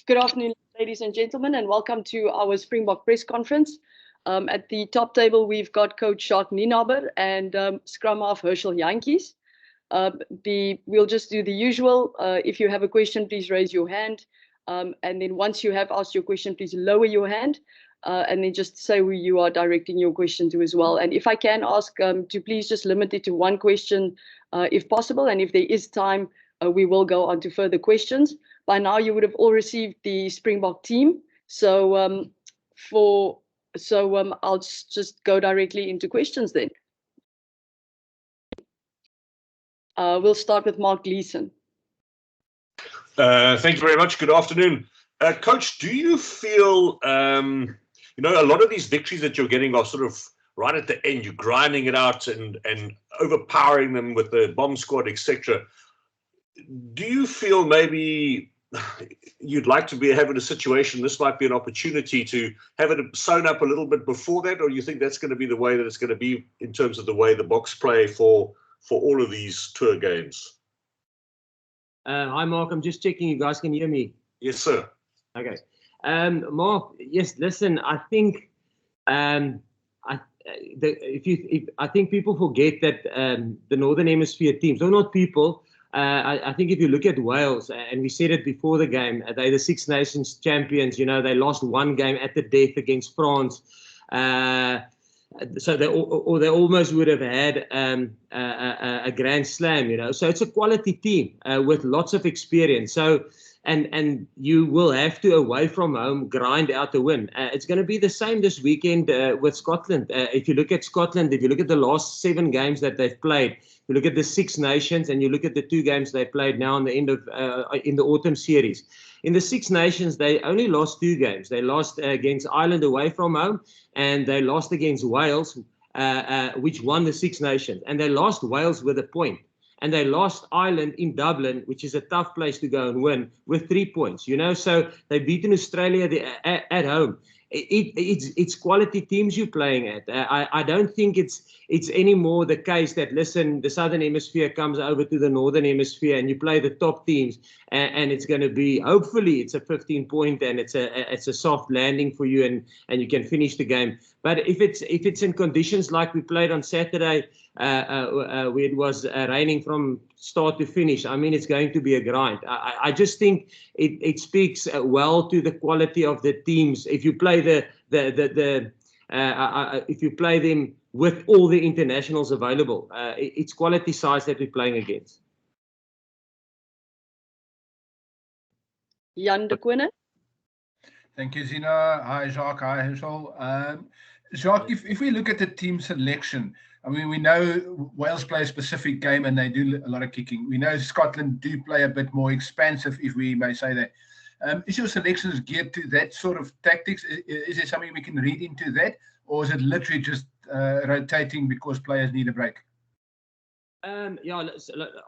Good afternoon, ladies and gentlemen, and welcome to our Springbok press conference. At the top table, we've got Coach Jacques Nienaber and scrum half Herschel Jantjies. We'll just do the usual. If you have a question, please raise your hand. And then once you have asked your question, please lower your hand. And then just say who you are directing your question to as well. And if I can ask to please just limit it to one question if possible. And if there is time, we will go on to further questions. By now, you would have all received the Springbok team. So I'll just go directly into questions then. We'll start with Mark Gleeson. Thank you very much. Good afternoon. Coach, do you feel, you know, a lot of these victories that you're getting are sort of right at the end, you're grinding it out and overpowering them with the bomb squad, etc. Do you feel maybe you'd like to be having a situation, this might be an opportunity to have it sewn up a little bit before that, or you think that's going to be the way that it's going to be in terms of the way the box play for all of these tour games? Hi, Mark. I'm just checking you guys can hear me. Yes, sir. Okay. Mark, yes, listen, I think I think people forget that the Northern Hemisphere teams, or not people, I think if you look at Wales, and we said it before the game, they're the Six Nations champions. You know, they lost one game at the death against France. So they almost would have had a Grand Slam, you know. So it's a quality team with lots of experience. So and you will have to, away from home, grind out a win. It's going to be the same this weekend with Scotland. If you look at Scotland, if you look at the last 7 games that they've played, you look at the Six Nations, and you look at the 2 games they played now in the end of in the autumn series. In the Six Nations, they only lost 2 games. They lost against Ireland away from home, and they lost against Wales, which won the Six Nations. And they lost Wales with a point. And they lost Ireland in Dublin, which is a tough place to go and win, with 3 points. You know, so they've beaten Australia at home. It's quality teams you're playing at. I don't think it's anymore the case that, listen, the Southern Hemisphere comes over to the Northern Hemisphere and you play the top teams, and it's going to be, hopefully it's a 15-point and it's a soft landing for you, and you can finish the game. But if it's in conditions like we played on Saturday, where it was raining from start to finish, I mean, it's going to be a grind. I just think it speaks well to the quality of the teams. If you play if you play them with all the internationals available, it's quality size that we're playing against. Jan de Koning. Thank you, Zina. Hi, Jacques. Hi, Herschel. Jacques, if we look at the team selection, I mean, we know Wales play a specific game and they do a lot of kicking. We know Scotland do play a bit more expansive, if we may say that. Is your selections geared to that sort of tactics? Is there something we can read into that? Or is it literally just rotating because players need a break? Yeah,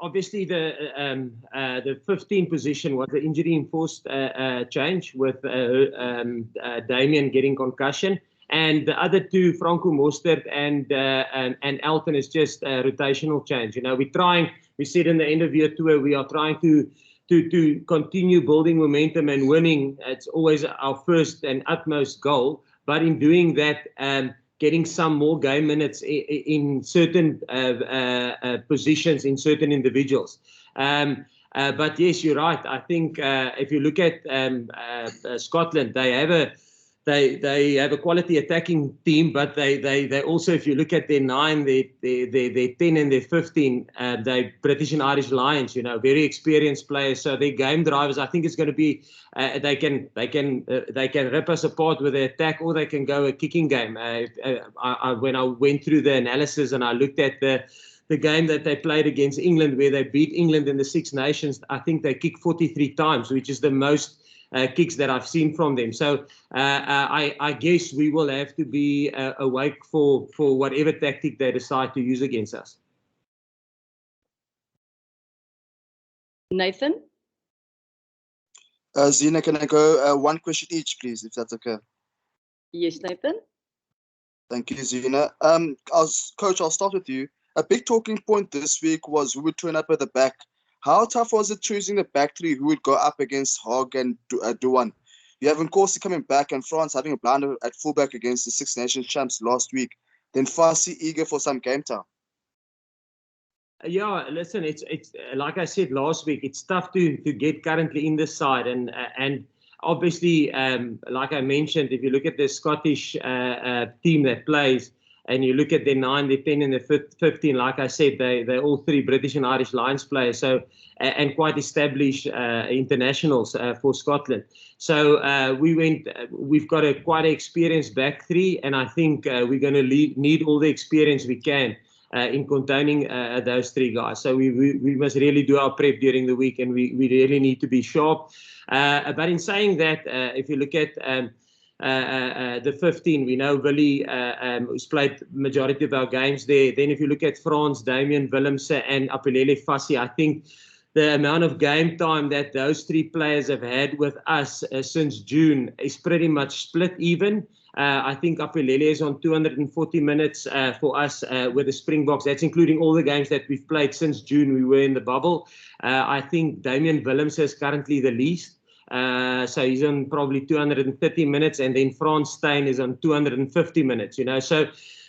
obviously the 15 position was the injury-enforced change with Damien getting concussion. And the other 2, Franco Mostert and Elton, is just a rotational change. You know, we said in the end of year tour, we are trying to continue building momentum and winning. It's always our first and utmost goal. But in doing that, getting some more game minutes in certain positions, in certain individuals. But yes, you're right. I think if you look at Scotland, they have a quality attacking team, but they also, if you look at their 9, their 10 and their 15, they British and Irish Lions, you know, very experienced players. So their game drivers, I think it's going to be, they can rip us apart with their attack, or they can go a kicking game. When I went through the analysis and I looked at the game that they played against England, where they beat England in the Six Nations, I think they kicked 43 times, which is the most kicks that I've seen from them. So I guess we will have to be awake for whatever tactic they decide to use against us. Nathan? Zina, can I go 1 question each, please, if that's okay? Yes, Nathan? Thank you, Zina. Coach, I'll start with you. A big talking point this week was who would turn up at the back. How tough was it choosing the back 3 who would go up against Hogg and Duan? You have Nkosi coming back and France having a blunder at fullback against the Six Nations champs last week. Then Fassi eager for some game time. Yeah, listen, it's like I said last week, it's tough to get currently in this side, and obviously, like I mentioned, if you look at the Scottish team that plays, and you look at their 9, their 10, and their 15, like I said, they're all 3 British and Irish Lions players, so and quite established internationals for Scotland. So we've got a quite experienced back 3, and I think we're going to need all the experience we can in containing those 3 guys. So we must really do our prep during the week, and we really need to be sharp. But in saying that, if you look at the 15, we know Willie, who's played majority of our games there. Then if you look at France, Damien, Willemse and Apelele Fassi, I think the amount of game time that those 3 players have had with us since June is pretty much split even. I think Apelele is on 240 minutes for us with the Springboks. That's including all the games that we've played since June. We were in the bubble. I think Damien Willemse is currently the least. So he's on probably 230 minutes, and then Frans Steyn is on 250 minutes, you know.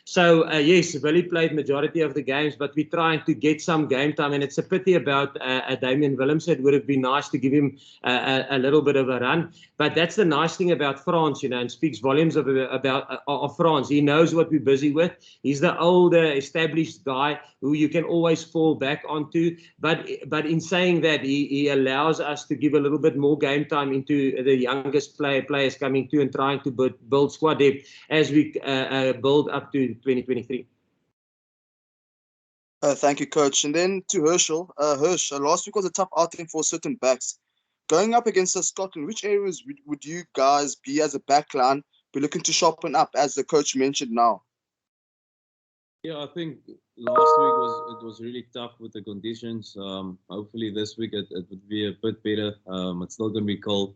So yes, Willie played majority of the games, but we're trying to get some game time, and it's a pity about Damian Willemse. It would have been nice to give him a little bit of a run, but that's the nice thing about Frans, you know, and speaks volumes of Frans. He knows what we're busy with. He's the older, established guy who you can always fall back onto, but in saying that, he allows us to give a little bit more game time into the youngest players coming to and trying to build squad depth as we build up to 2023. Thank you, Coach. And then to Herschel. Last week was a tough outing for certain backs. Going up against Scotland, which areas would you guys be as a backline be looking to sharpen up, as the coach mentioned now? Yeah, I think last week was really tough with the conditions. Hopefully this week it would be a bit better. It's still going to be cold.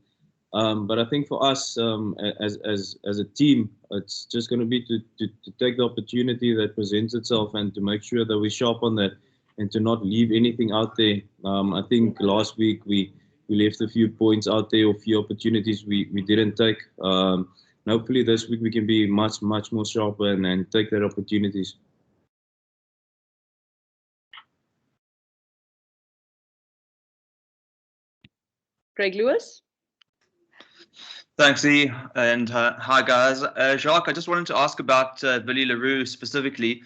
But I think for us as a team, it's just going to be to take the opportunity that presents itself and to make sure that we sharp on that and to not leave anything out there. I think last week we left a few points out there, or a few opportunities we didn't take. And hopefully this week we can be much more sharper and take that opportunities. Craig Lewis. Thanks, E, and hi guys. Jacques, I just wanted to ask about Billy Leroux specifically.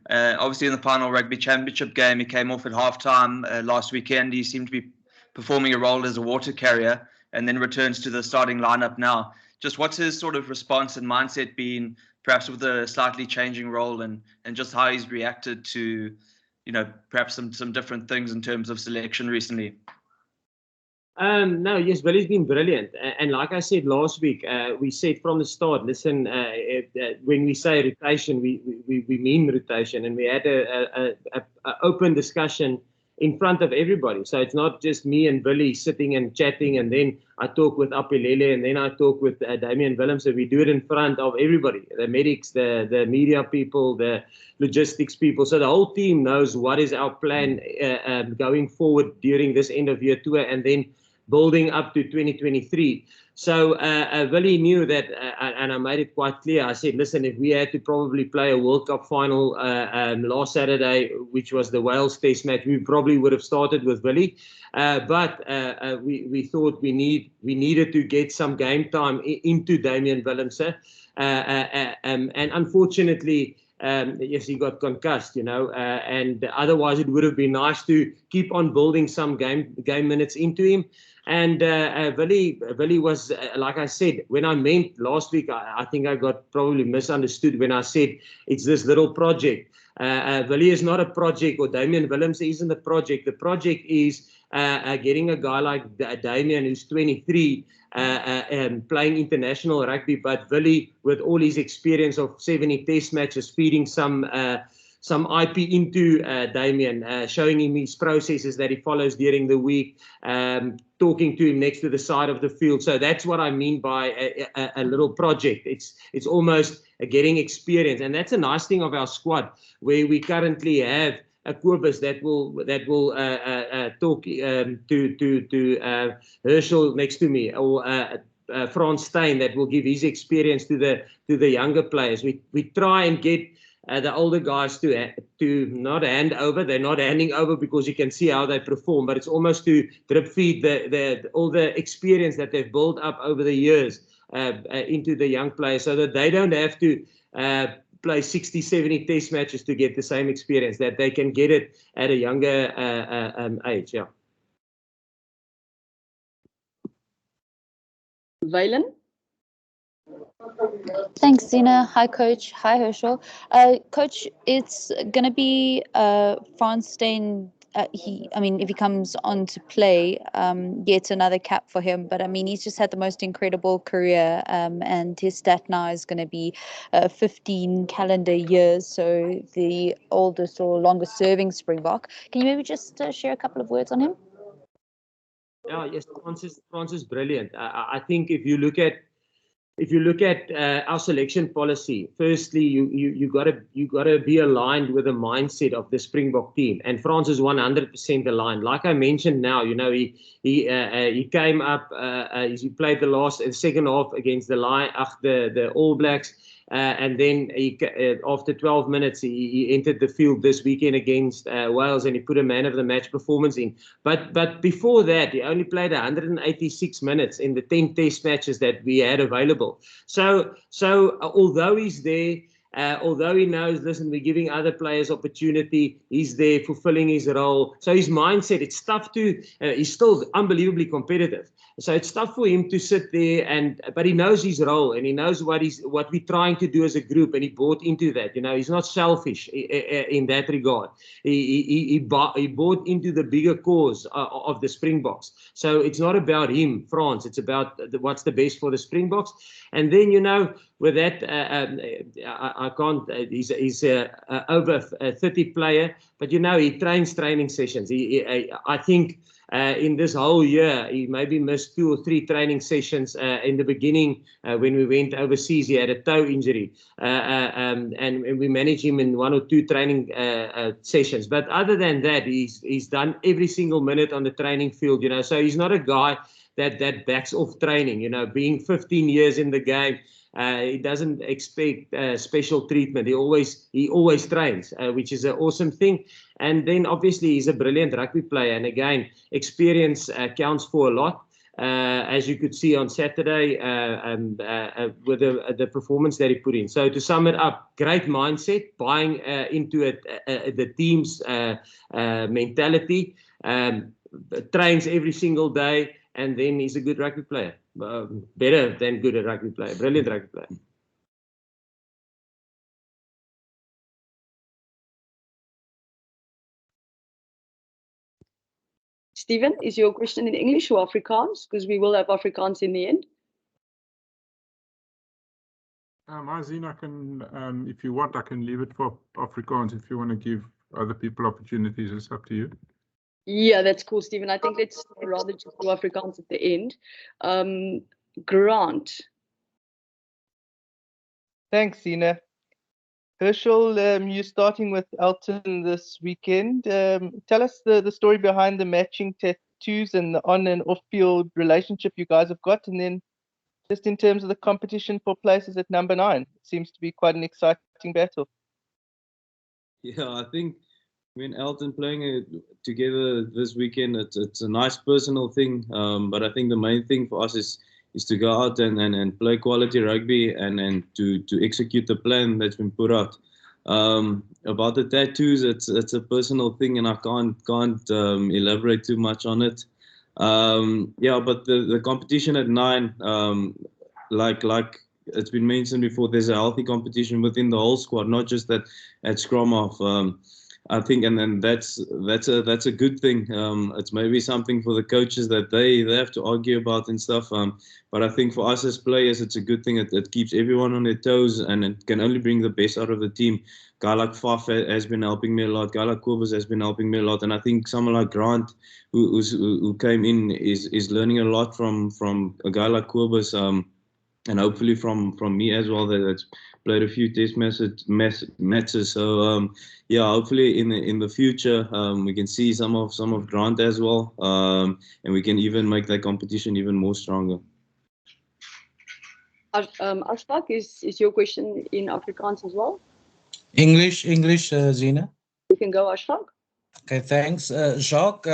Obviously in the final rugby championship game, he came off at halftime last weekend. He seemed to be performing a role as a water carrier and then returns to the starting lineup now. Just what's his sort of response and mindset been, perhaps with a slightly changing role, and just how he's reacted to, you know, perhaps some different things in terms of selection recently? No, yes, Billy's been brilliant. And like I said last week, we said from the start, listen, when we say rotation, we mean rotation. And we had a open discussion in front of everybody. So it's not just me and Billy sitting and chatting, and then I talk with Apelele, and then I talk with Damian Willemse. We do it in front of everybody, the medics, the media people, the logistics people. So the whole team knows what is our plan going forward during this end of year tour, and then building up to 2023. So Willie knew that, and I made it quite clear. I said, listen, if we had to probably play a World Cup final last Saturday, which was the Wales Test match, we probably would have started with Willie. But we thought we needed to get some game time into Damian Willemse. And unfortunately, yes, he got concussed, you know, and otherwise it would have been nice to keep on building some game minutes into him. And Willie was, like I said, when I meant last week, I think I got probably misunderstood when I said it's this little project. Willie is not a project, or Damian Willemse isn't a project. The project is getting a guy like Damian, who's 23, playing international rugby, but Willie, with all his experience of 70 test matches, feeding some IP into Damian, showing him his processes that he follows during the week, talking to him next to the side of the field. So that's what I mean by a little project. It's almost getting experience, and that's a nice thing of our squad, where we currently have a Kobus that will talk to Herschel next to me, or Frans Steyn that will give his experience to the younger players. We try and get the older guys to not hand over. They're not handing over because you can see how they perform, but it's almost to drip feed all the experience that they've built up over the years into the young players, so that they don't have to play 60, 70 test matches to get the same experience, that they can get it at a younger age. Yeah. Valen. Thanks, Zina. Hi, Coach. Hi, Herschel. Coach, it's going to be Frans Steyn. If he comes on to play, yet another cap for him. But I mean, he's just had the most incredible career, and his stat now is going to be 15 calendar years. So the oldest or longest serving Springbok. Can you maybe just share a couple of words on him? Yeah, yes, Frans is brilliant. I think if you look at if you look at our selection policy, firstly, you gotta be aligned with the mindset of the Springbok team, and France is 100% aligned. Like I mentioned, now he came up, he played the second half against the All Blacks. And then after 12 minutes, he entered the field this weekend against Wales, and he put a man of the match performance in. But before that, he only played 186 minutes in the 10 test matches that we had available. So although he's there, although he knows, listen, we're giving other players opportunity, he's there fulfilling his role. So his mindset, it's tough to, he's still unbelievably competitive. So it's tough for him to sit there, but he knows his role, and he knows what we're trying to do as a group, and he bought into that. He's not selfish in that regard. He bought into the bigger cause of the Springboks. So it's not about him, France. It's about what's the best for the Springboks. And then, with that, I can't. He's over 30 player, but he trains training sessions. I think. In this whole year, he maybe missed 2 or 3 training sessions. In the beginning, when we went overseas, he had a toe injury, and we managed him in 1 or 2 training sessions. But other than that, he's done every single minute on the training field. So he's not a guy that backs off training. Being 15 years in the game, he doesn't expect special treatment. He always trains, which is an awesome thing. And then obviously he's a brilliant rugby player. And again, experience counts for a lot, as you could see on Saturday with the performance that he put in. So to sum it up, great mindset, buying into the team's mentality, trains every single day, and then he's a good rugby player. Better than good at rugby player, brilliant rugby player. Stephen, is your question in English or Afrikaans? Because we will have Afrikaans in the end. Azine, I can, if you want, I can leave it for Afrikaans. If you want to give other people opportunities, it's up to you. Yeah, that's cool, Stephen. I think let's rather just do Afrikaans at the end. Grant. Thanks, Zina. Herschel, you're starting with Elton this weekend. Tell us the story behind the matching tattoos and the on and off-field relationship you guys have got, and then just in terms of the competition for places at number 9. It seems to be quite an exciting battle. Yeah, I think when Elton playing it together this weekend, it's a nice personal thing. But I think the main thing for us is to go out and play quality rugby and to execute the plan that's been put out. About the tattoos, it's a personal thing, and I can't elaborate too much on it. Yeah, but the competition at 9, like it's been mentioned before, there's a healthy competition within the whole squad, not just at scrumhalf. I think, and then that's a good thing. It's maybe something for the coaches that they have to argue about and stuff. But I think for us as players, it's a good thing. It keeps everyone on their toes, and it can only bring the best out of the team. Guy like Faf has been helping me a lot. Guy like Kobus has been helping me a lot, and I think someone like Grant, who came in, is learning a lot from a guy like Kobus. And hopefully from me as well, that's played a few test matches. So yeah, hopefully in the future we can see some of Grant as well, and we can even make that competition even more stronger. Ashfaq, is your question in Afrikaans as well? English, Zina. You can go, Ashfaq. Okay, thanks, Jacques.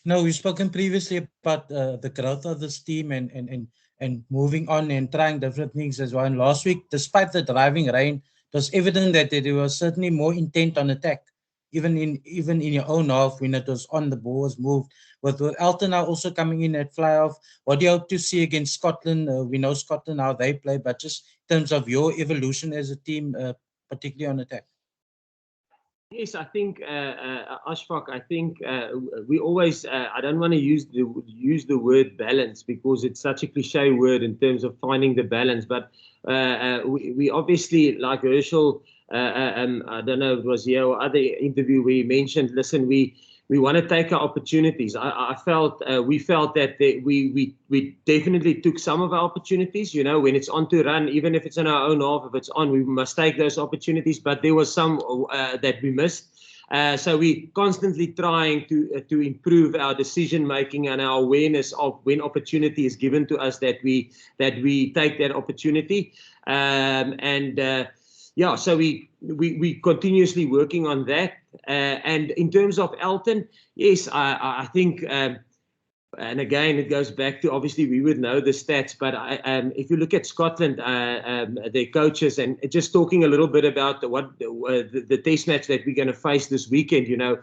We've spoken previously about the growth of this team and moving on and trying different things as well. And last week, despite the driving rain, it was evident that there was certainly more intent on attack, even in your own half when it was on, the ball was moved. With Elton now also coming in at fly-off, what do you hope to see against Scotland? We know Scotland, how they play, but just in terms of your evolution as a team, particularly on attack. Yes, I think Ashfaq. I think we always. I don't want to use the word balance because it's such a cliche word in terms of finding the balance. But we obviously, like Herschel, I don't know if it was here or other interview, we mentioned. Listen, we we want to take our opportunities. We felt that we definitely took some of our opportunities. You know, when it's on to run, even if it's in our own half, if it's on, we must take those opportunities. But there was some that we missed. So we constantly trying to improve our decision making and our awareness of when opportunity is given to us, that we take that opportunity. Yeah, so we continuously working on that. And in terms of Elton, yes, I think, and again, it goes back to, obviously we would know the stats, but if you look at Scotland, their coaches, and just talking a little bit about the test match that we're going to face this weekend, you know,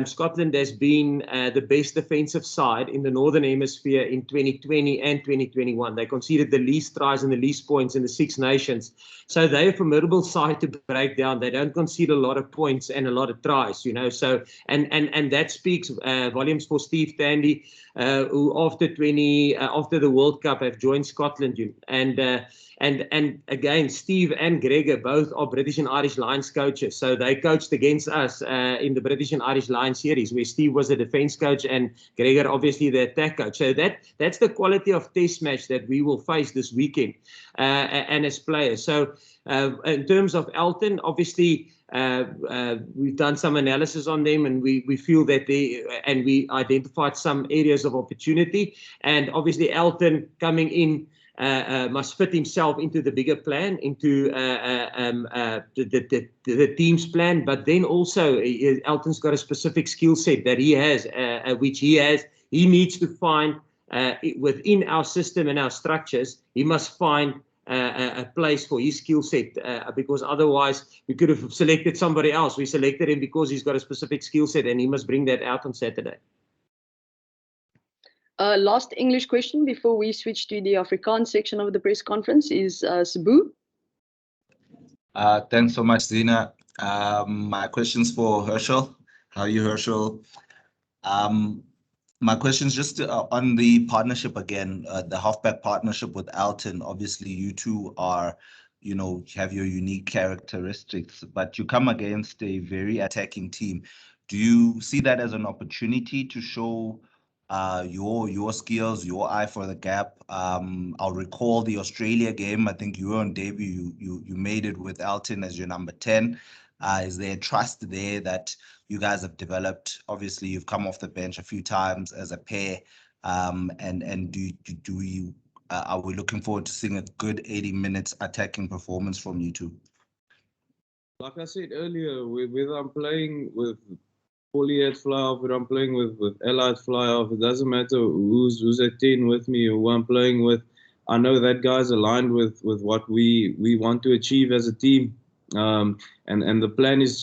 Scotland has been the best defensive side in the Northern Hemisphere in 2020 and 2021. They conceded the least tries and the least points in the Six Nations. So they're a formidable side to break down. They don't concede a lot of points and a lot of tries, you know. So and that speaks volumes for Steve Tandy, who after the World Cup have joined Scotland, and again, Steve and Gregor both are British and Irish Lions coaches. So they coached against us in the British and Irish Lions series, where Steve was the defense coach and Gregor obviously the attack coach. So that's the quality of test match that we will face this weekend, and as players. So in terms of Elton, obviously we've done some analysis on them, and we feel that we identified some areas of opportunity, and obviously Elton coming in must fit himself into the bigger plan, into the team's plan. But then also Elton's got a specific skill set that he has, which he needs to find within our system and our structures. He must find a place for his skill set, because otherwise we could have selected somebody else. We selected him because he's got a specific skill set, and he must bring that out on Saturday. Last English question before we switch to the Afrikaans section of the press conference is Sabu. Thanks so much, Zina. My question's for Herschel. How are you, Herschel? My question's just on the partnership again, the halfback partnership with Elton. Obviously, you two are, you know, have your unique characteristics, but you come against a very attacking team. Do you see that as an opportunity to show your skills, your eye for the gap? I'll recall the Australia game. I think you were on debut. You made it with Elton as your number 10. Is there trust there that you guys have developed? Obviously, you've come off the bench a few times as a pair. And are we looking forward to seeing a good 80 minutes attacking performance from you two? Like I said earlier, whether I'm playing with Paulie at fly off, whether I'm playing with Ella at fly off, it doesn't matter who's at 10 with me or who I'm playing with. I know that guy's aligned with what we want to achieve as a team. And the plan is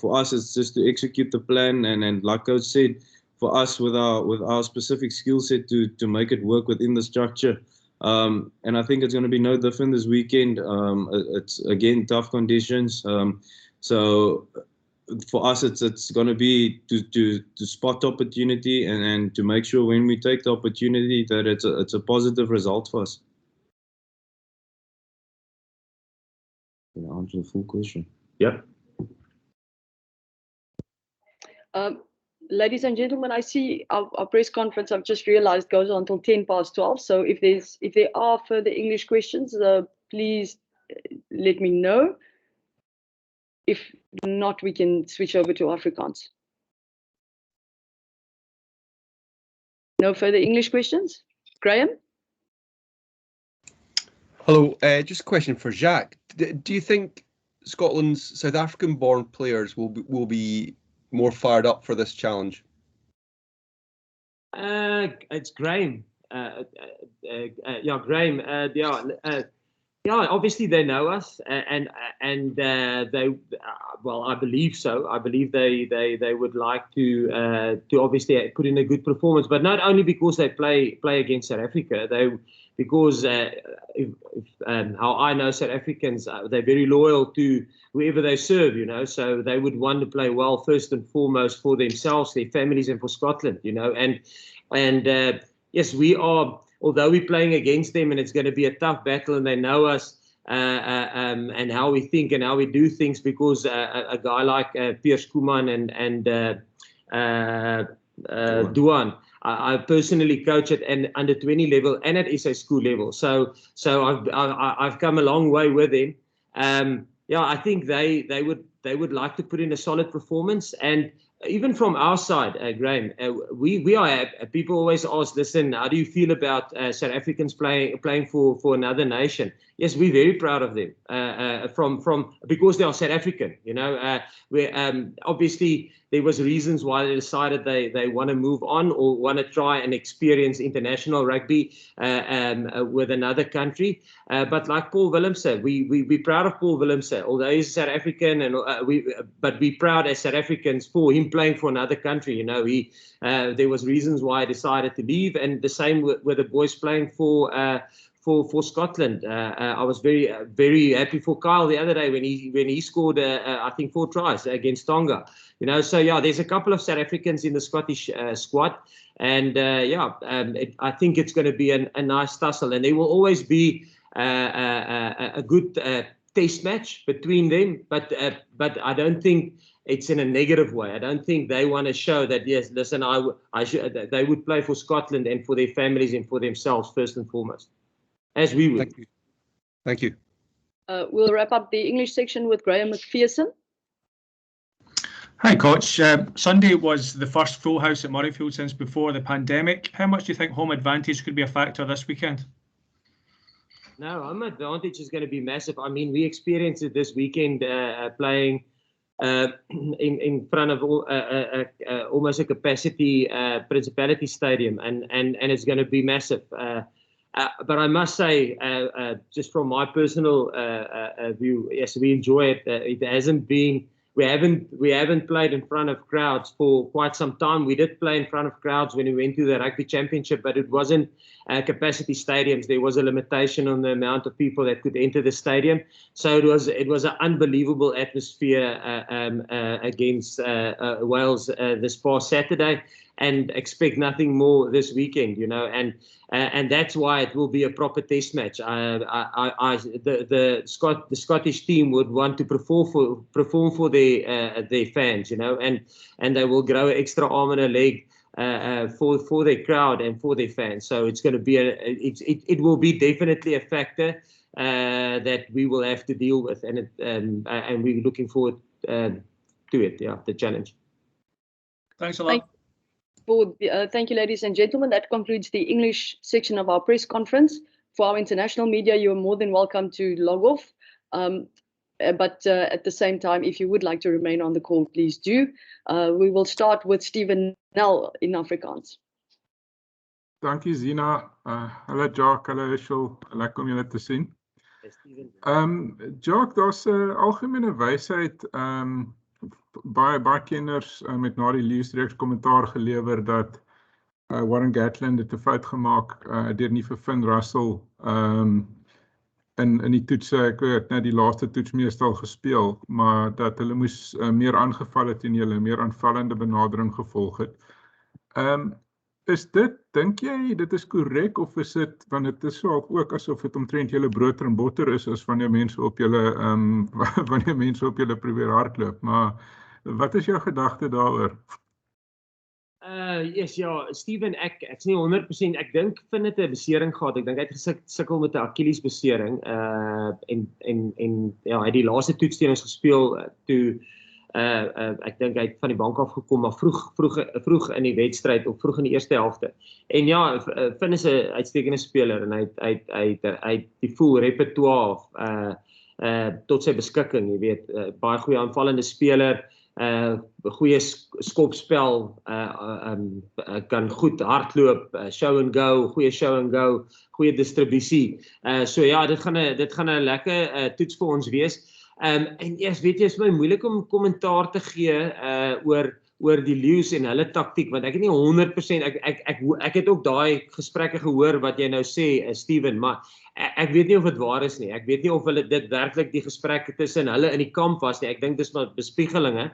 for us, it's just to execute the plan. And like Coach said, for us with our specific skill set to make it work within the structure. And I think it's going to be no different this weekend. It's again tough conditions. So for us, it's going to be to spot opportunity and to make sure when we take the opportunity that it's a positive result for us. Can I answer the full question? Yep. Ladies and gentlemen, I see our press conference, I've just realized, goes on until 12:10. So if there are further English questions, please let me know. If not, we can switch over to Afrikaans. No further English questions? Graham? Hello, just a question for Jacques. Do you think Scotland's South African-born players will be more fired up for this challenge? It's Graham. Graham. Obviously they know us, and they. Well, I believe so. I believe they would like to obviously put in a good performance, but not only because they play against South Africa. Because how I know South Africans, they're very loyal to whoever they serve, you know, so they would want to play well first and foremost for themselves, their families, and for Scotland, you know. And yes, we are, although we're playing against them and it's going to be a tough battle, and they know us and how we think and how we do things, because a guy like Piers Kuman and Duan. I personally coach at an under 20 level and at SA school level. So I've come a long way with them. Yeah, I think they would like to put in a solid performance. And even from our side, Graham, we are, people always ask, listen, how do you feel about South Africans playing for another nation? Yes, we're very proud of them because they are South African. You know, obviously there was reasons why they decided they want to move on or want to try and experience international rugby with another country. But like Paul Willemse, we're proud of Paul Willemse, although he's South African, and but we're proud as South Africans for him playing for another country. You know, there was reasons why I decided to leave, and the same with the boys playing for Scotland. I was very happy for Kyle the other day when he scored I think 4 tries against Tonga. You know, so yeah, there's a couple of South Africans in the Scottish squad, and I think it's going to be a nice tussle, and there will always be a good test match between them, but I don't think it's in a negative way. I don't think they want to show that, yes, listen, they would play for Scotland and for their families and for themselves first and foremost, as we would. Thank you. We'll wrap up the English section with Graham McPherson. Hi, Coach. Sunday was the first full house at Murrayfield since before the pandemic. How much do you think home advantage could be a factor this weekend? No, home advantage is going to be massive. I mean, we experienced it this weekend playing in front of almost a capacity Principality Stadium, and it's going to be massive. But I must say, just from my personal view, yes, we enjoy it. It hasn't been. We haven't played in front of crowds for quite some time. We did play in front of crowds when we went to the Rugby Championship, but it wasn't capacity stadiums. There was a limitation on the amount of people that could enter the stadium. So it was an unbelievable atmosphere against Wales this past Saturday, and expect nothing more this weekend, you know, and that's why it will be a proper test match. The Scottish team would want to perform for their fans, you know, and they will grow an extra arm and a leg for their crowd and for their fans. So it's going to be it will be definitely a factor that we will have to deal with, and we're looking forward to it. Yeah, the challenge. Thanks a lot. Thank you, ladies and gentlemen. That concludes the English section of our press conference. For our international media, you're more than welcome to log off. But at the same time, if you would like to remain on the call, please do. We will start with Stephen Nel in Afrikaans. Dankie Zina. Hallo Jacques, hallo Herschel. Lekker om julle te sien. Jacques, daar's 'n algemene wysheid. Baie kenners met na die leesreeks kommentaar gelewer dat Warren Gatland het 'n fout gemaak deur nie vir Finn Russell in die toetse, ek het net die laaste toets meestal gespeel, maar dat hulle moes meer aangeval het en hulle meer aanvallende benadering gevolg het. Is dit, dink jy, dit is korrek, of is dit, want dit is so ook asof dit omtrent julle brood en botter is as wanneer mense op julle probeer hardloop, maar wat is jou gedagte daaroor? Yes, ja, Steven, ek is nie 100%, ek dink Finn het 'n besering gehad. Ek dink hy het gesukkel met 'n Achilles besering en ja, hy het die laaste toets teen ons gespeel toe ek dink hy het van die bank af gekom, maar vroeg in die wedstryd, of vroeg in die eerste helfte. En ja, Finn is 'n uitstekende speler en hy het die full repertoire tot sy beskikking, jy weet, baie goeie aanvallende speler, goeie skopspel, kan goed hardloop, show and go, goeie show and go, goeie distribusie. So ja, dit gaan 'n lekker toets vir ons wees. En eers weet jy, is my moeilik om kommentaar te gee oor die Lions en hulle taktiek, want ek het nie 100%, ek het ook daai gesprekke gehoor wat jy nou sê, Steven, maar ek weet nie of dit waar is nie. Ek weet nie of hulle dit werklik die gesprekke tussen hulle in die kamp was nie. Ek dink dis maar bespiegelinge.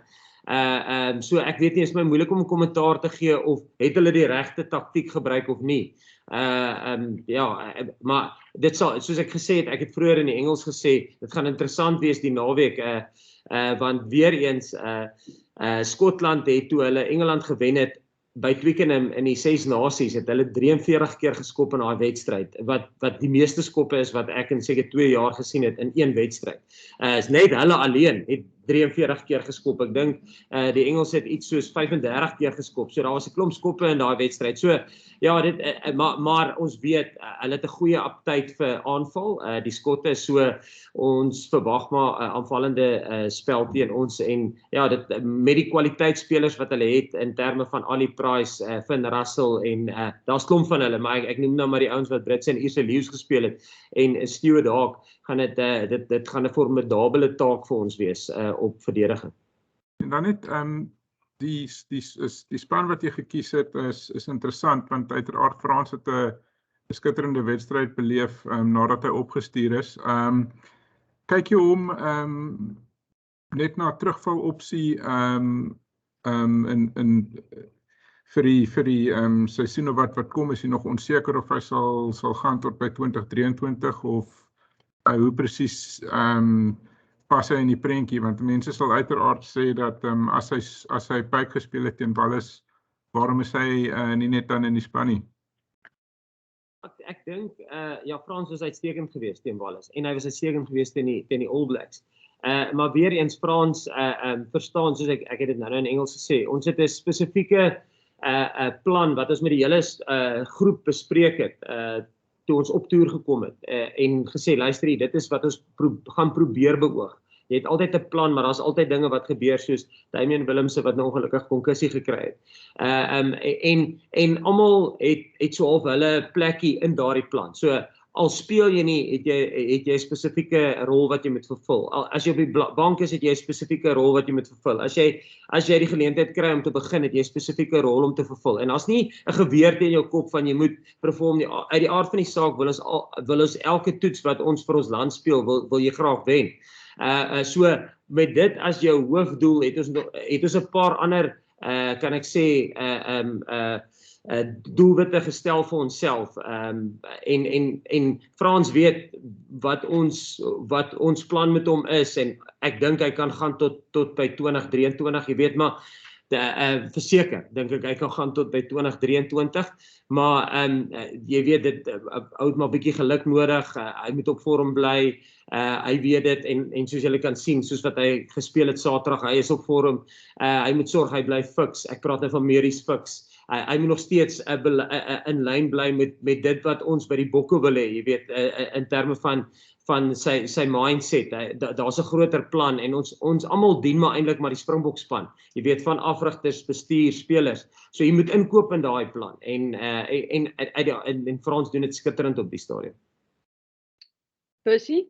So ek weet nie, is my moeilik om 'n kommentaar te gee of het hulle die regte taktiek gebruik of nie. Ja, maar dit sal, soos ek gesê het, ek het vroeër in die Engels gesê, dit gaan interessant wees die naweek, want weer eens Skotland het toe hulle Engeland gewen het by Twickenham in die 6 nasies het hulle 43 keer geskop in daai wedstryd wat die meeste skoppe is wat ek in seker 2 jaar gesien het in een wedstryd. Is net hulle alleen het 43 keer geskop. Ek dink die Engels het iets soos 35 keer geskop. So daar was 'n klomp skoppe in daai wedstryd. So ja, dit maar ons weet hulle het 'n goeie aptyd vir aanval. Die Skotte is so ons verwag maar 'n aanvallende spel teen ons en ja, dit met die kwaliteitspelers wat hulle het in terme van Ali Price, Finn Russell en daar's klomp van hulle, maar ek noem nou maar die ouens wat Britse en Ierse Leeu's gespeel het en Stuart Hawk gaan dit gaan 'n formidabele taak vir ons wees op verdediging. En dan net die span wat jy gekies het is interessant want uiteraard Frans het 'n skitterende wedstryd beleef nadat hy opgestuur is. Kyk jy hom net na terugval opsie vir die seisoene wat kom, is hy nog onseker of hy sal gaan tot by 2023 of hoe presies pas hy in die prentjie, want mense sal uiteraard sê dat as hy pyk gespeel het teen Wallis, waarom is hy nie net dan in die span nie? Ek dink ja, Frans was uitstekend geweest teen Wallis en hy was uitstekend geweest teen die All Blacks. Maar weer eens Frans verstaan, soos ek het dit nou in Engels gesê, ons het 'n spesifieke plan wat ons met die hele groep bespreek het toe ons op toer gekom het en gesê luister dit is wat ons gaan probeer beoog. Jy het altyd 'n plan, maar daar's altyd dinge wat gebeur soos Damian Willemse wat nou ongelukkig konkussie gekry het. En almal het so half hulle plekkie in daardie plan. So al speel jy nie, het jy 'n spesifieke rol wat jy moet vervul. As jy op die bank is, het jy 'n spesifieke rol wat jy moet vervul. As jy die geleentheid kry om te begin, het jy 'n spesifieke rol om te vervul. En daar's nie 'n geweer teen jou kop van jy moet perform nie. Uit die aard van die saak wil ons elke toets wat ons vir ons land speel, wil jy graag wen. So met dit as jou hoofdoel het ons 'n paar ander kan ek sê doelwitte gestel vir onsself en Frans weet wat ons plan met hom is en ek dink hy kan gaan tot by 2023, jy weet, maar verseker dink ek hy kan gaan tot by 2023, maar jy weet dit hou maar 'n bietjie geluk nodig, hy moet op vorm bly, hy weet dit en soos julle kan sien, soos wat hy gespeel het Saterdag, hy is op vorm, hy moet sorg hy bly fiks, ek praat nou van medies fiks. Hy moet nog steeds in lyn bly met dit wat ons by die bokke wil hê, jy weet, in terme van sy mindset. Daar's 'n groter plan en ons almal dien maar eintlik maar die Springbok span. Jy weet, van afrigters, bestuur, spelers. So jy moet inkoop in daai plan en Frans doen dit skitterend op die stadion. Percy?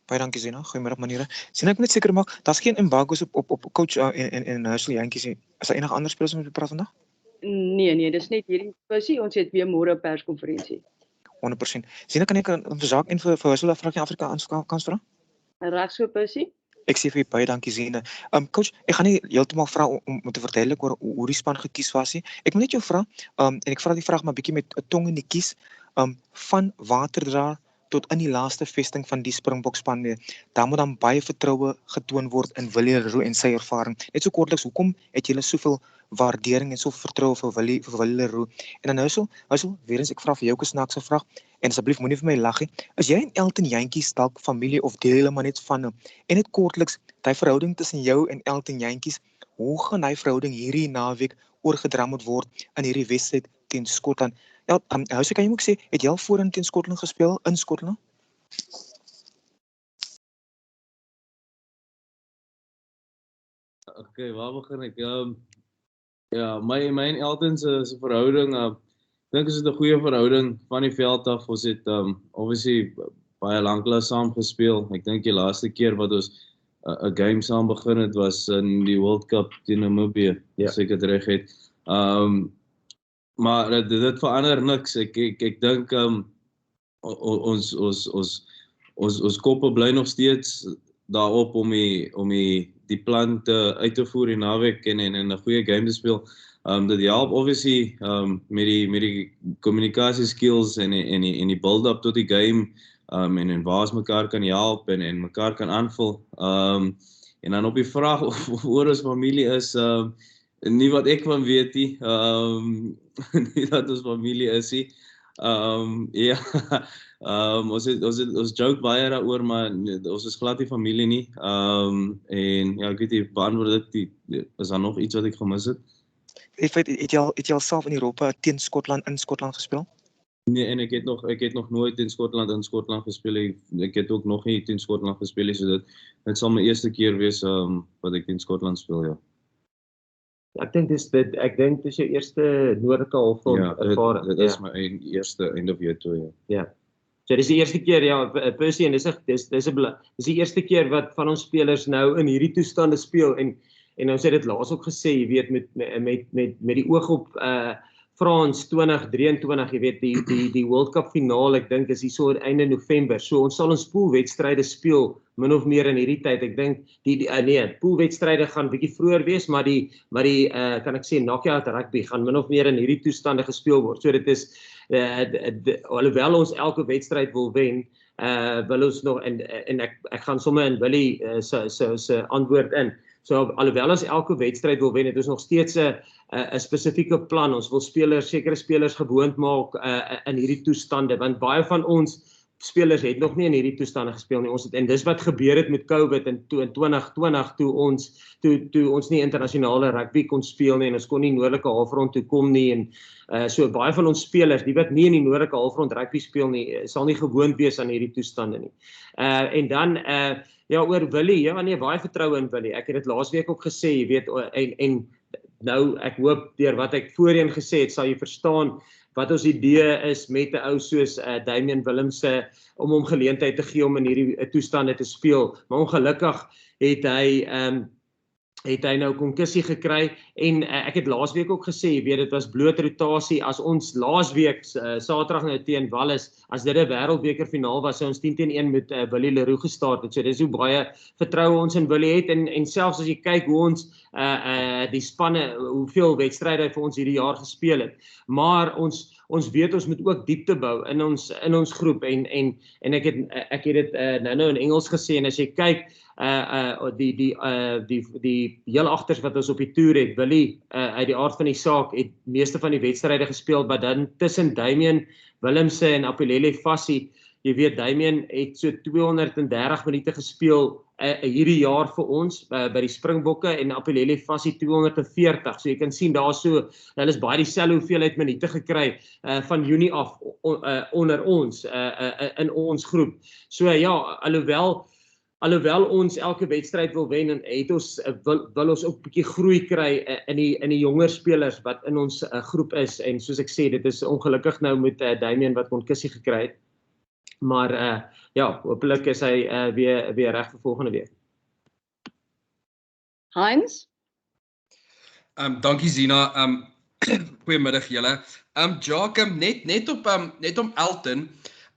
Baie dankie Zena, goeiemiddag maniere. Sien ek moet net seker maak, daar's geen embargo's op coach en Herschel Jantjies nie. Is daar enige ander spelers om te praat vandag? Nee, dis net hierdie Percy, ons het weer môre 'n perskonferensie. 100%. Sien kan ek vir Jacques en vir Herschel vraag in Afrika kans vra? Reg so Percy? Ek sê vir u baie dankie Zena. Coach, ek gaan nie heeltemal vra om te verduidelik oor hoe die span gekies was nie. Ek moet net jou vra, en ek vra die vraag maar bietjie met 'n tong in die kies, van waterdraer tot in die laaste vesting van die Springbok span weer. Daar moet dan baie vertroue getoon word in Willie Leroux en sy ervaring. Net so kortliks, hoekom het julle soveel waardering en so vertroue vir Willie Leroux? En dan Herschel, weer eens ek vra vir jou 'n snaakse vraag en asseblief moenie vir my lag nie. Is jy en Elton Jantjies dalk familie of deel julle maar net van? En net kortliks, daai verhouding tussen jou en Elton Jantjies, hoe gaan daai verhouding hierdie naweek oorgedra moet word in hierdie wedstryd teen Skotland? Ja, Herschel, kan jy ook sê, het jy al voorheen teen Skotland gespeel in Skotland? Okay, waar begin ek? Ja, my en Elton se verhouding, ek dink is dit 'n goeie verhouding van die veld af. Ons het obviously baie lank saam gespeel. Ek dink die laaste keer wat ons 'n game saam begin het was in die World Cup teen Namibië, as ek dit reg het. Maar dit verander niks. Ek dink ons koppe bly nog steeds daarop om die plan uit te voer die naweek en 'n goeie game te speel. Dit help obviously met die communicatie skills en die build-up tot die game en waar ons mekaar kan help en mekaar kan aanvul. En dan op die vraag of oor ons familie is, nie wat ek van weet nie, nie dat ons familie is nie. Ja, ons joke baie daaroor, maar ons is glad nie familie nie. En ja, ek weet nie, beantwoord dit, is daar nog iets wat ek gemis het? Het jy al self in Europa teen Skotland in Skotland gespeel? Nee, en ek het nog nooit in Skotland gespeel. Ek het ook nog nie teen Skotland gespeel, so dit sal my eerste keer wees wat ek teen Skotland speel, ja. Ek dink dis jou eerste noordelike halfrond ervaring. Dit is my eerste end of year toe, ja. Ja. So dis die eerste keer, ja, Percy, en dis die eerste keer wat van ons spelers nou in hierdie toestande speel, en ons het dit laas ook gesê, jy weet, met die oog op Frans 2023, jy weet, die World Cup finaal, ek dink is hier so einde November, so ons sal ons poolwedstryde speel, min of meer in hierdie tyd. Ek dink poolwedstryde gaan bietjie vroeër wees, maar die kan ek sê knockout rugby gaan min of meer in hierdie toestande gespeel word. So dit is alhoewel ons elke wedstryd wil wen, wil ons nog en ek gaan sommer in Willie se antwoord in. So alhoewel ons elke wedstryd wil wen, het ons nog steeds 'n spesifieke plan. Ons wil sekere spelers gewoond maak in hierdie toestande, want baie van ons spelers het nog nie in hierdie toestande gespeel nie. En dis wat gebeur het met COVID in 2020 toe ons nie internasionale rugby kon speel nie, en ons kon nie noordelike halfrond toe kom nie, en so baie van ons spelers, die wat nie in die noordelike halfrond rugby speel nie, sal nie gewoond wees aan hierdie toestande nie. En dan ja, oor Willie, ja nee, baie vertroue in Willie. Ek het dit laasweek ook gesê, jy weet, en nou ek hoop deur wat ek voorheen gesê het, sal jy verstaan wat ons idee is met 'n ou soos Damian Willemse om hom geleentheid te gee om in hierdie toestande te speel. Maar ongelukkig het hy nou konkussie gekry, en ek het laasweek ook gesê, jy weet, dit was bloot rotasie. As ons laasweek Saterdag nou teen Wallis, as dit 'n wêreldbeker finaal was, sou ons 10-1 met Willie Leroux gestart het. So dis hoe baie vertroue ons in Willie het, en selfs as jy kyk hoe ons die spanne, hoeveel wedstryde hy vir ons hierdie jaar gespeel het. Maar ons weet ons moet ook diepte bou in ons groep, en ek het dit nou in Engels gesê, en as jy kyk die heel agters wat ons op die toer het, Willie uit die aard van die saak het meeste van die wedstryde gespeel, maar dan tussen Damian Willemse en Apolele Fassie, jy weet, Damian het so 230 minute gespeel hierdie jaar vir ons by die Springbokke, en Apolele Fassie 240. So jy kan sien daar so, hulle is baie dieselfde hoeveelheid minute gekry van Junie af onder ons in ons groep. So ja, alhoewel ons elke wedstryd wil wen, en wil ons ook 'n bietjie groei kry in die jonger spelers wat in ons groep is, en soos ek sê, dit is ongelukkig nou met Damian wat konkussie gekry het. Maar ja, hopelik is hy weer reg vir volgende week. Heinz? Dankie Zina. Goeiemiddag julle. Jacques, net om Elton.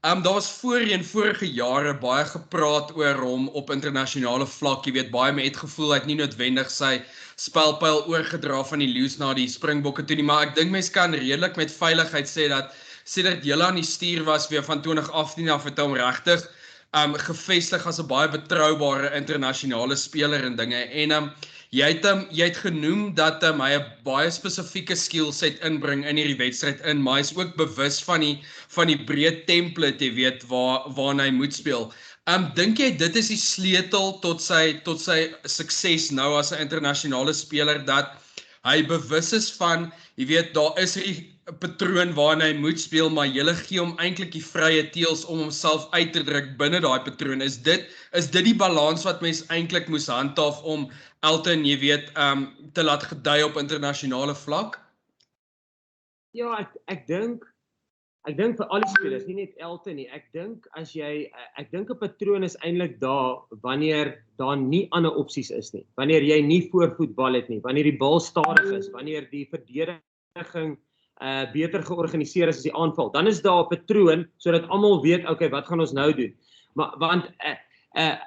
Daar was vorige jare baie gepraat oor hom op internasionale vlak. Jy weet, baie met gevoel hy het nie noodwendig sy spelpyl oorgedra van die Lions na die Springbokke toe nie, maar ek dink mense kan redelik met veiligheid sê dat sedert jy aan die stuur was weer van 2018 af het hom regtig gevestig as 'n baie betroubare internasionale speler en dinge. En jy het genoem dat hy 'n baie spesifieke skillset inbring in hierdie wedstryd in, maar hy is ook bewus van die breë template, jy weet, waarna hy moet speel. Dink jy dit is die sleutel tot sy sukses nou as 'n internasionale speler, dat hy bewus is van, jy weet, daar is 'n patroon waarna hy moet speel, maar jy gee hom eintlik die vrye teels om homself uit te druk binne daai patroon. Is dit die balans wat mens eintlik moes handhaaf om Elton, jy weet, te laat gedei op internasionale vlak? Ja, ek dink vir al die spelers, nie net Elton nie. Ek dink 'n patroon is eintlik daar wanneer daar nie ander opsies is nie. Wanneer jy nie voorvoetbal het nie, wanneer die bal stadig is, wanneer die verdediging beter georganiseer is as die aanval, dan is daar 'n patroon sodat almal weet, okay, wat gaan ons nou doen? Want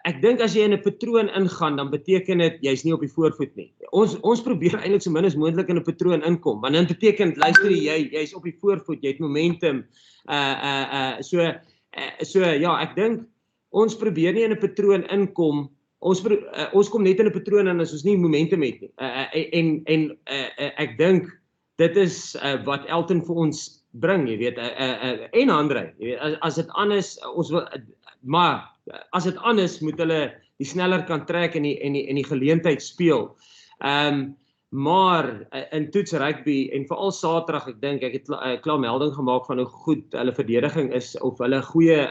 ek dink as jy in 'n patroon ingaan, dan beteken dit jy's nie op die voorvoet nie. Ons probeer eintlik so min as moontlik in 'n patroon inkom, want dit beteken luister jy's op die voorvoet, jy het momentum. So ja, ek dink ons probeer nie in 'n patroon inkom ons kom net in 'n patroon en as ons nie momentum het nie. Ek dink dit is wat Elton vir ons bring, jy weet, en Andre, jy weet, as dit anders ons wil, maar as dit anders moet hulle die sneller kan trek en die geleentheid speel. Maar in toets rugby en veral Saterdag, ek dink ek het klaar melding gemaak van hoe goed hulle verdediging is, of hulle goeie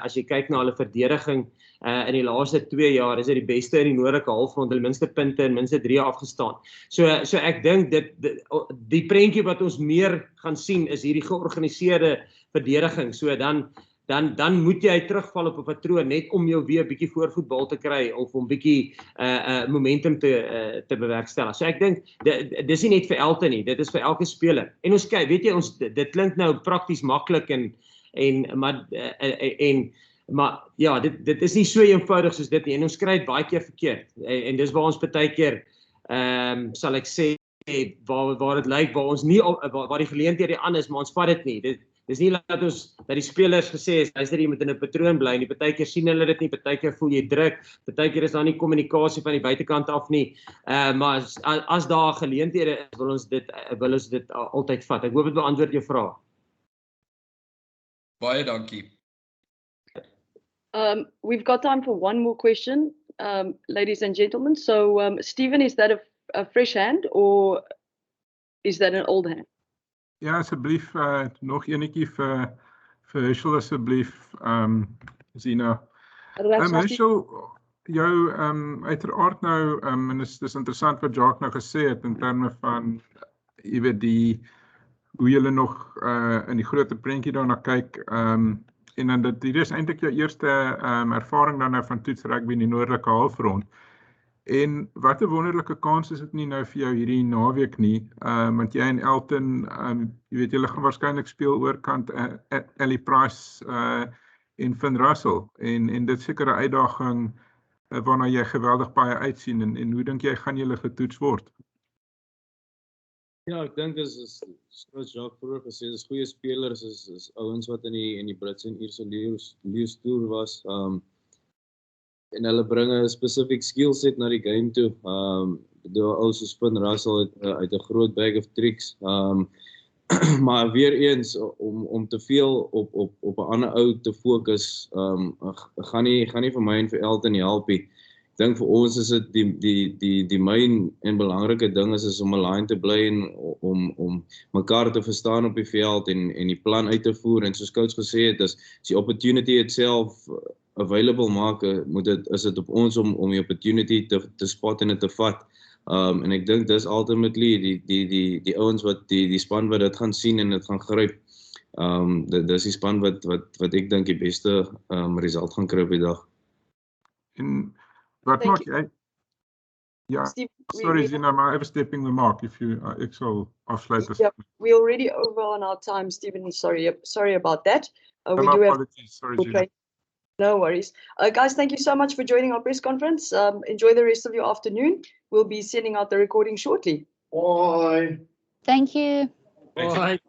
as jy kyk na hulle verdediging in die laaste 2 jaar, is dit die beste in die noordelike halfrond, hulle minste punte en minste 3 afgestaan. So ek dink die prentjie wat ons meer gaan sien is hierdie georganiseerde verdediging. So dan moet jy terugval op 'n patroon net om jou weer 'n bietjie voorvoetbal te kry of om bietjie momentum te bewerkstellig. So ek dink dis nie net vir Elton nie, dit is vir elke speler. En ons kyk, weet jy, dit klink nou prakties maklik maar ja, dit is nie so eenvoudig soos dit nie, en ons kry dit baie keer verkeerd. En dis waar ons baie keer sal ek sê waar dit lyk waar die geleenthede aan is, maar ons vat dit nie. Dis nie dat die spelers gesê is, luister, jy moet in 'n patroon bly nie. Party keer sien hulle dit nie, party keer voel jy druk, party keer is daar nie kommunikasie van die buitekant af nie. Maar as daar geleenthede is, wil ons dit altyd vat. Ek hoop dit beantwoord jou vraag. Baie dankie. We've got time for one more question, ladies and gentlemen. So, Stephen, is that a fresh hand or is that an old hand? Ja, asseblief nog enetjie vir Herschel asseblief, Zina. Herschel, jou uiteraard nou, en dis interessant wat Jacques nou gesê het in terme van, jy weet, hoe julle nog in die groter prentjie daarna kyk, en dan dit is eintlik jou eerste ervaring dan nou van toets rugby in die noordelike halfrond. En wat 'n wonderlike kans is dit nie nou vir jou hierdie naweek nie, want jy en Elton, jy weet, julle gaan waarskynlik speel oorkant Ellie Price en Finn Russell, en dit is seker 'n uitdaging waarna jy geweldig baie uitsien, en hoe dink jy gaan julle getoets word? Ja, ek dink is soos Jacques vroeër gesê, is goeie spelers, is ouens wat in die Britse en Ierse Lions toer was, en hulle bring 'n spesifiek skillset na die game toe. Die ou soos Finn Russell uit 'n groot bag of tricks. Maar weer eens om te veel op 'n ander ou te fokus, gaan nie vir my en vir Elton help nie. Ek dink vir ons is dit die main en belangrike ding is om 'n line te bly en om mekaar te verstaan op die veld en die plan uit te voer, en soos coach gesê het, as die opportunity itself available maak, is dit op ons om die opportunity te spot en dit te vat. En ek dink dis ultimately die ouens wat die span wat dit gaan sien en dit gaan gryp. Dis die span wat ek dink die beste result gaan kry op die dag. En wat maak jy? Ja, sorry Zina, maar I was stepping the mark if you ek sal afsluit. Yeah, we're already over on our time, Stephen. Sorry about that. We do have sorry, Zina. No worries. Guys, thank you so much for joining our press conference. Enjoy the rest of your afternoon. We'll be sending out the recording shortly. Bye. Thank you. Bye.